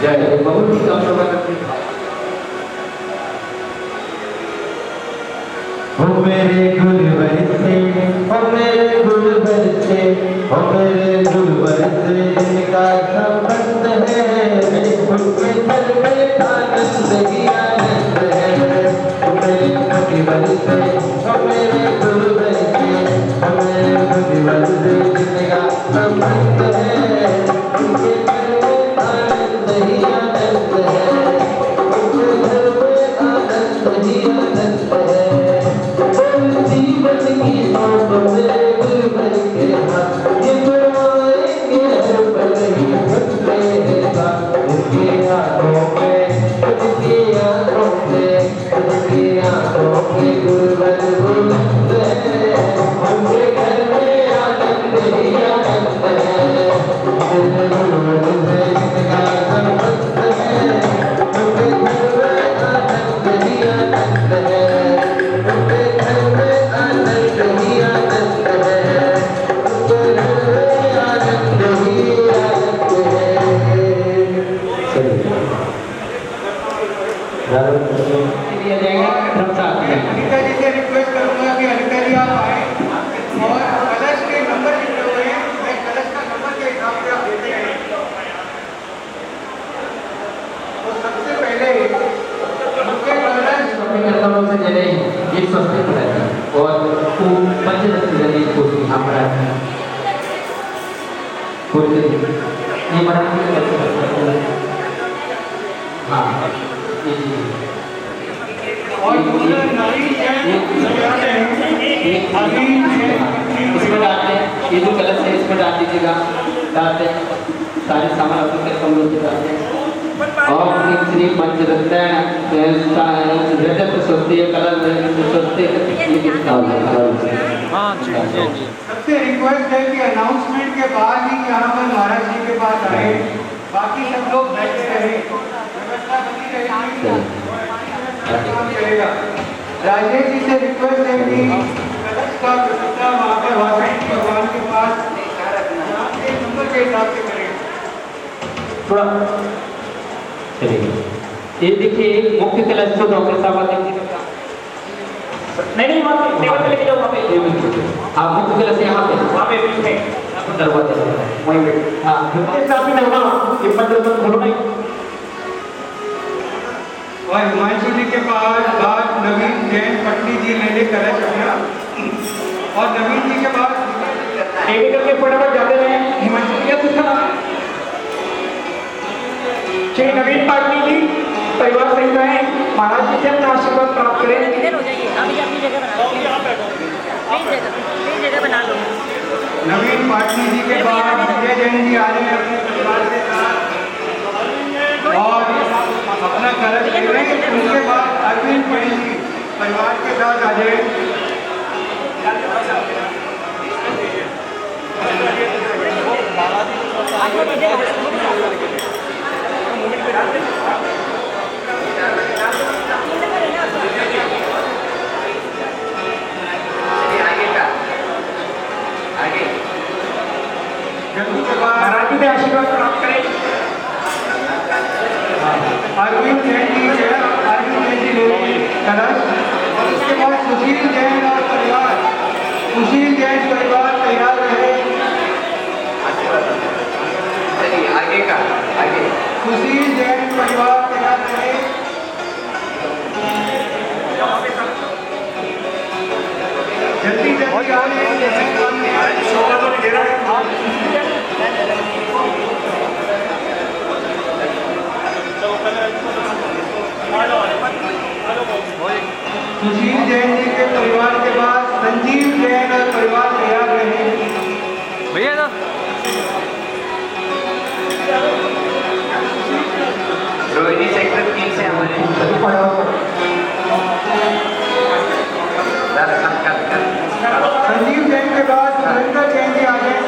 जय बहुत ही कम समय करते हो मेरे गुरुवर से, हो मेरे गुरुवर से, हो मेरे गुरुवर से जिनका संबंध है, उनके सर पे आनंद ही आनंद है। हो मेरे गुरुवर से, हो मेरे गुरुवर से, हो मेरे गुरुवर से जिनका संबंध है, उनके सर पे आनंद ही आनंद है, उनके सर पे आनंद ही आनंद है। जीवन की सांप मेरे गुरुवर के हाथ, ये गुरुवाएंगे हर पल ही भटके रहेगा। उनकी आंखों में, उनकी आंखों में, उनकी आंखों में गुरुवर बुलंद है। उनके घर में आनंद ही आनंद है। मेरे गुरुवर से जिनका संबंध है, उनके घर में आनंद ही आनंद है। उनके घर में आनंद ही आनंद है। उनके घर में आनंद ही आनंद है। अनिता जी से रिक्वेस्ट करूंगा कि अनिता जी आप आए और कलश के नंबर लिखे हुए हैं, मैं कलश का नंबर के हिसाब से आप देते हैं। तो सबसे पहले मुख्य कलश करताओं से जले एक सस्ते पर आती है और वो पंचदश जले को यहाँ पर आती है। पूरे ये मराठी में हाँ और दूसरा नवीन इसमें डालते हैं। ये जो कलश है इसमें डाल दीजिएगा, डालते हैं सारे सामान अपने कमरों से डालते हैं। और श्री पंचरत्न रजत स्वस्ति कलर स्वस्ति सबसे रिक्वेस्ट है कि अनाउंसमेंट के बाद ही यहाँ पर महाराज जी के पास आए, बाकी सब लोग बैठे रहे, व्यवस्था बनी रहेगी, काम चलेगा। राजेश जी से रिक्वेस्ट है कि कलश का व्यवस्था वहाँ पर वासुदेव भगवान के पास नंबर के हिसाब से करें। थोड़ा चलिए ये देखिए मुख्य कलश तो डॉक्टर साहब आते हैं। नहीं वहाँ पे टेबल पे लेके जाओ, वहाँ पे हाँ मुख्य कलश यहाँ पे वहाँ पे बीच में दरवाजे वहीं पे। हाँ काफी होगा ये पंद्रह बोलो नहीं। और हिमांशु जी के पास बाद नवीन जैन पटनी जी ले कलश अपना, और नवीन जी के पास एक करके फटाफट जाते रहे। हिमांशु क्या पूछा? श्री नवीन पाटनी जी परिवार सहित रहे, महाराज जी से अपना आशीर्वाद प्राप्त करें। इधर हो जाइए, अभी अपनी जगह बना लो, प्लीज जगह बना लो। नवीन पाटनी जी के बाद विजय जैन जी आ रहे हैं अपने परिवार के साथ और अपना कलश ले रहे हैं। उनके बाद अरविंद पटेल जी परिवार के साथ आ जाए। चलिए आगे का आगे जल्दी के बाद महाराज जी से आशीर्वाद प्राप्त करें। अरविंद जैन जी है, अरविंद जैन जी ले कलश और उसके बाद सुशील जैन और परिवार, सुशील जैन परिवार तैयार रहे। चलिए आगे का आगे सुशील जैन परिवार तैयार रहे। जल्दी जल्दी सुशील जैन जी के परिवार के बाद संजीव जैन और परिवार तैयार रहे। भैया ना रोहिणी सेक्टर 3 से हमारे संजीव जैन के बाद सुरेंद्र जैन जी आ गए।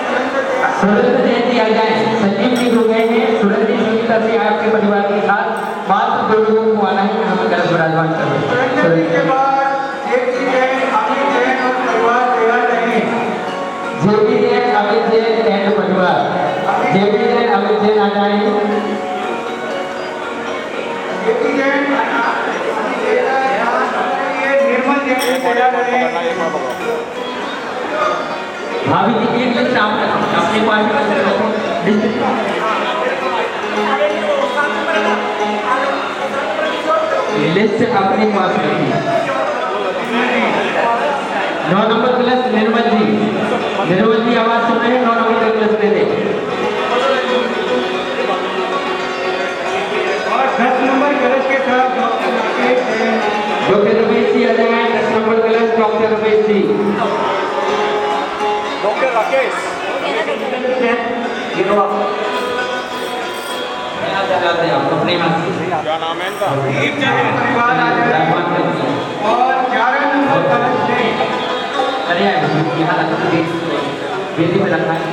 सुरेंद्र जैन जी आ जाए। संजीव जी हो गए हैं। सुरेंद्र जी सुनीता से आपके परिवार के साथ मात्र 2 लोगों को आना है, हमें कलश विराजमान करें। सुरेंद्र जी के बाद जेपी जैन, अमित जैन और परिवार तैयार रहे। जेपी जैन, अमित जैन एंड परिवार। जेपी जैन, अमित जैन आ जाए। जेपी जैन, निर्मल जैन जी तैयार रहे। भाभी जी एक लिस्ट आप अपने पास लिस्ट अपने पास रखिए। 9 नंबर क्लास निर्मल जी आवाज सुन रहे हैं? 9 नंबर का क्लास ले दें। और 10 नंबर कलश के साथ डॉक्टर राकेश जैन। डॉक्टर रमेश जी आ जाए। 10 number class doctor Ramesh ji. Doctor Rakesh आप अपने हाथ से क्या नाम है इनका? परिवार आ जाए। विराजमान करिए। और 11 नंबर कलश में अरे यहाँ रखिए, वेदी पे रखा है।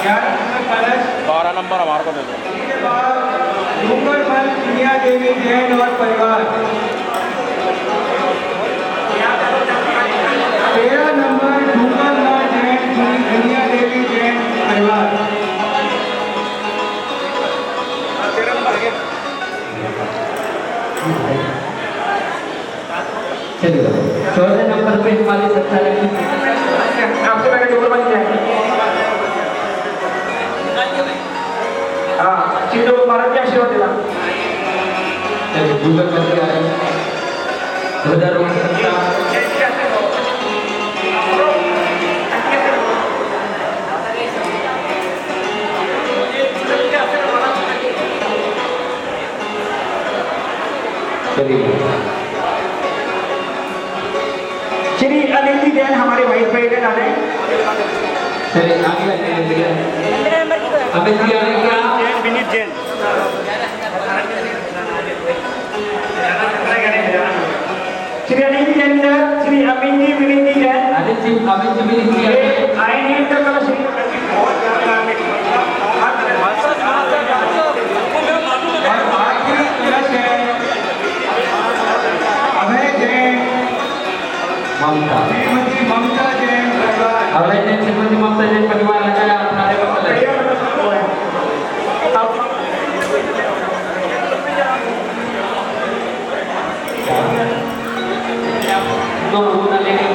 11 नंबर कलश 12 नंबर हमारे को दे दो। के बाद डूंगरमल दुनिया देवी जैन और परिवार। 13 नंबर डूंगरमल जैन दुनिया देवी जैन परिवार। चलिए 14 नंबर पे हमारे सत्ता लगी। आपसे पहले डोर बन जाए। हाँ सीधो महाराज जी आशीर्वाद देना। चलिए गूगल करके आ रहे हैं। 2017 श्री अनिल जी जैन हमारे वाइस प्रेसिडेंट आ रहे हैं। चलिए आगे लगेंगे। नंबर की कोई अमित जी आ रहे हैं क्या? विनीत जैन श्री अनिल जी जैन श्री अमित जी विनीत जी जैन अमित जी भी आ रहे हैं। आई नीड द कलश। और आखिरी कलश है अभय जैन, ममता श्रीमती ममता जैन परिवार। अभय जैन, श्रीमती ममता जैन परिवार लगाया अपना तो वो ना लेंगे।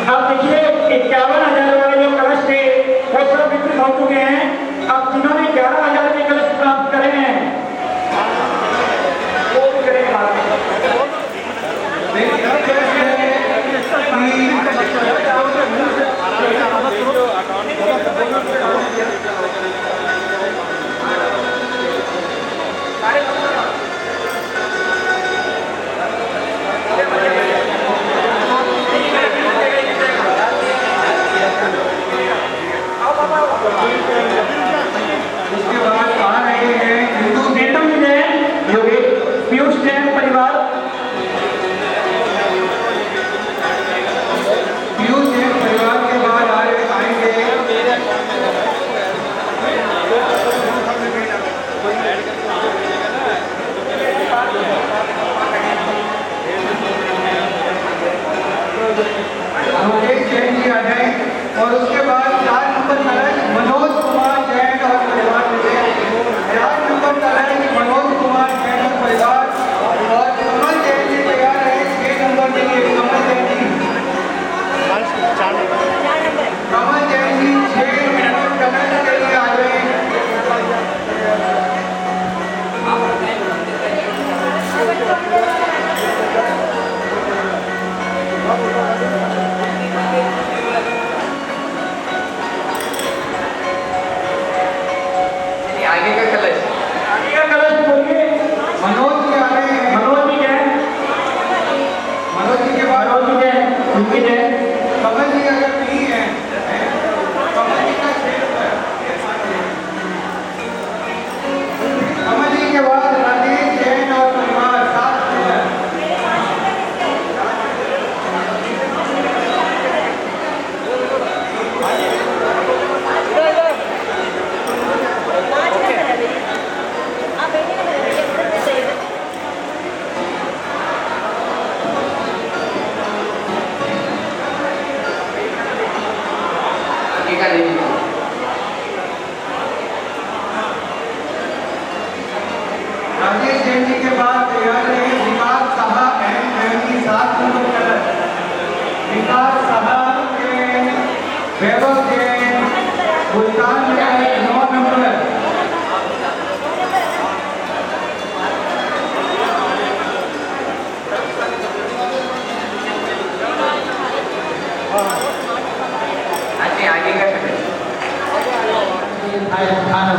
अब देखिए 51,000 वाले जो कलश थे वो सब वितरित हो चुके हैं। अब जिन्होंने 11,000 के कलश प्राप्त करे हैं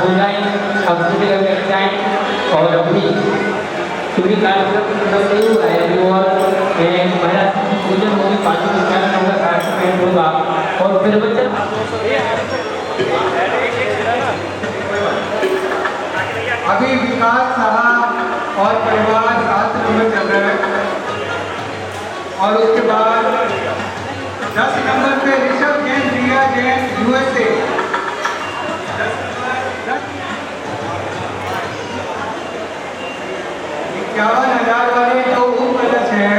हो जाए, अपनी जगह बैठ जाए और अभी सूर्य कार्यक्रम नहीं हुआ है अभी और महाराज पूजन होगी, पाँचों उच्चारण होगा, कार्यक्रम होगा और फिर बच्चन अभी विकास साहब और परिवार 7 नंबर चल रहे हैं और उसके बाद 10 नंबर पे ऋषभ जैन, रिया जैन, USA। 51,000 वाले जो उपलक्ष है,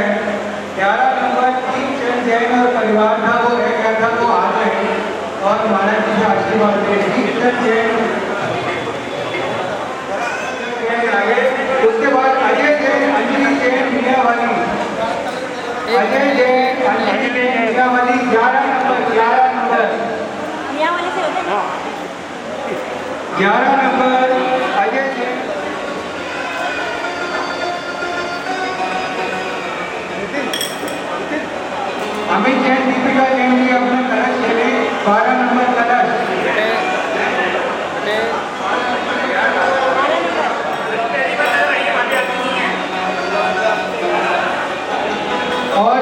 11 नंबर दीपचंद जैन और परिवार था, वो रह गया था, वो आ गए और महाराज जी का आशीर्वाद दे। दीपचंद जैन आगे, उसके बाद अजय जैन, अंजलि जैन, मीना वाली, अजय जैन, अंजलि जैन, मीना वाली, 11 number 11 number 11 number Ajay Jain, Amit Jain, Deepika Jain भी अपना कलश ले लें, 12 नंबर कलश। और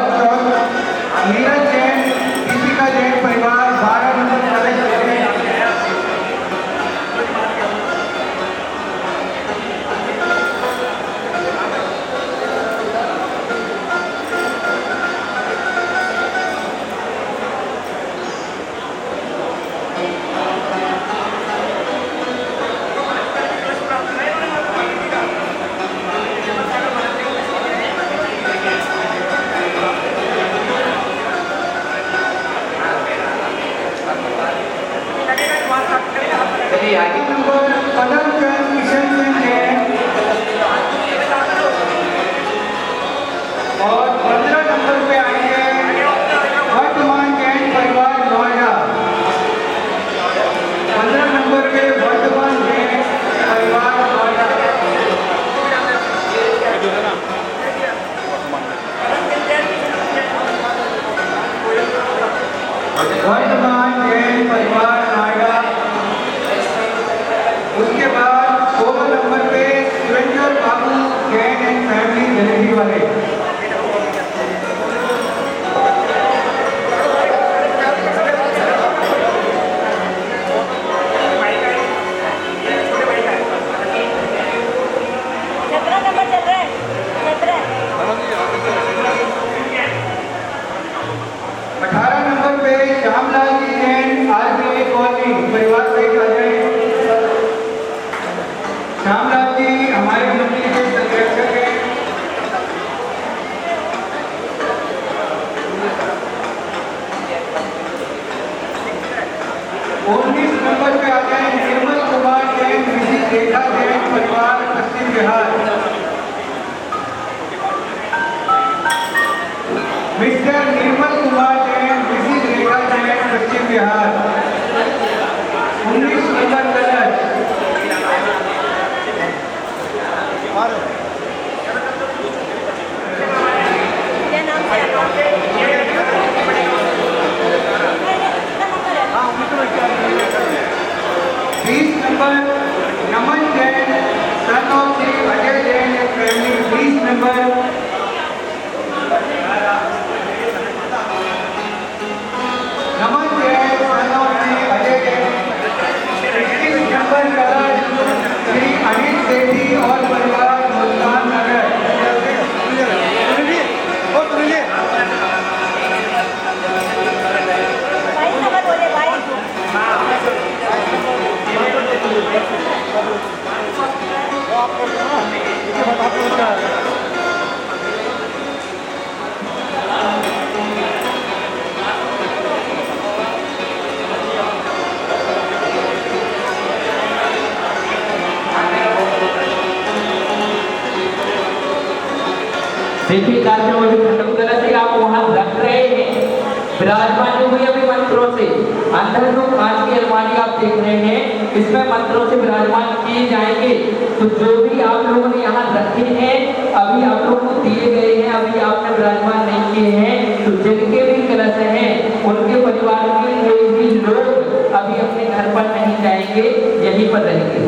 नीरज जैन, दीपिका जैन परिवार 12 नंबर कलश ले लें। चलिए आगे नंबर पदम चंद, किशन सिंह जैन और 15 नंबर पे आएंगे वर्धमान जैन परिवार नोएडा। 15 नंबर पे वर्धमान जैन परिवार नोएडा। वर्धमान जैन परिवार नोएडा। उसके बाद 16 नंबर पे सुरेंद्र बाबू जैन एंड फैमिली जलेबी वाले। नंबर चल रहा है 18 नंबर पे श्यामलाल जी जैन, RBI कॉलोनी परिवार से आ जाए। श्यामलाल जी हमारे मंदिर के संरक्षक हैं। 19 नंबर पे आ जाए निर्मल कुमार जैन, मिसिज रेखा जैन परिवार पश्चिम बिहार। मिस्टर निर्मल कुमार जैन, मिसिज रेखा जैन पश्चिम बिहार। 19 नंबर कलश। क्या नाम से 20 number Naman Jain, son of Shri Ajay Jain and family. 20 number Naman Jain, son of Shri Ajay Jain. 21 number कलश श्री अनिल सेठी और परिवार मुल्तान नगर। बोले भाई देखिए कार्यक्रम अभी खत्म करने से आप वहां रख रहे हैं विराजमान जो हुई अभी मंत्रों से अंदर जो कांच की अलमारी आप देख रहे हैं इसमें मंत्रों से विराजमान किए जाएंगे। तो जो भी आप लोगों ने यहाँ रखे हैं अभी आप लोगों को दिए गए हैं, अभी आपने विराजमान नहीं किए हैं, तो जिनके भी कलश हैं उनके परिवार के कोई भी लोग अभी अपने घर पर नहीं जाएंगे, यहीं पर रहेंगे।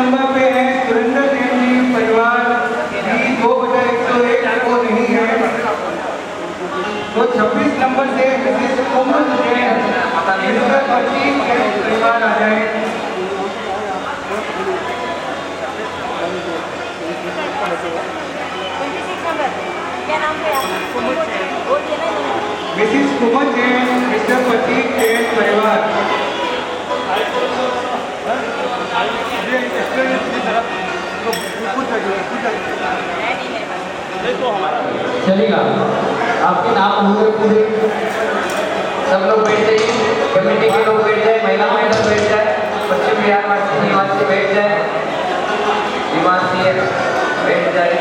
नंबर पे है सुरेंद्र सेन जी परिवार भी 2/101 वो नहीं है। तो 26 नंबर से मिसेस कोमल जैन मिस्टर प्रतीक जैन परिवार आ जाए। क्या नाम है आपका? बोल दिया ना इन्होंने। मिसेस कोमल जैन मिस्टर प्रतीक जैन परिवार। चलेगा, आपके नाम होंगे पूरे। सब लोग बैठ जाइए, कमेटी के लोग बैठ जाए, महिला मैडम बैठ जाए, पश्चिम बिहार वासी निवासी बैठ जाए, निवासी बैठ जाए।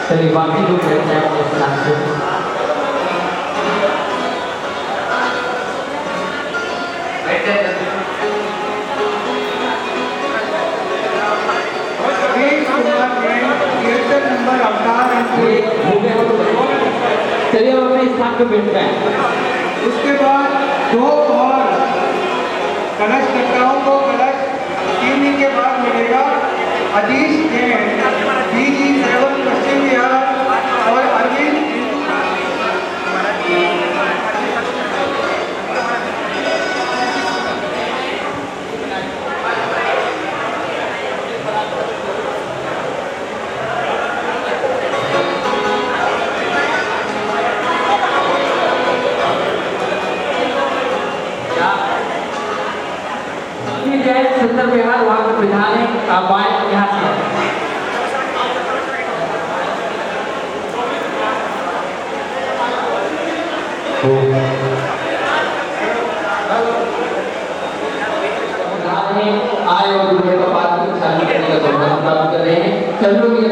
चलिए बाकी लोग बैठ जाए अपने स्थान से। बैठ जाए। कीर्तन नंबर अवतार चलिए हम अपने स्थान पे बैठ जाए। उसके बाद 2 और कलशकर्ताओं को कलश 3 दिन के बाद मिलेगा। अधीश जैन BG7 पश्चिम बिहार और अरविंद उत्तर बिहार वहाँ के प्रधान है। आप आए यहाँ से। आए और दूल्हे का पात्र शादी करने का सौभाग्य प्राप्त कर रहे हैं। चलो ये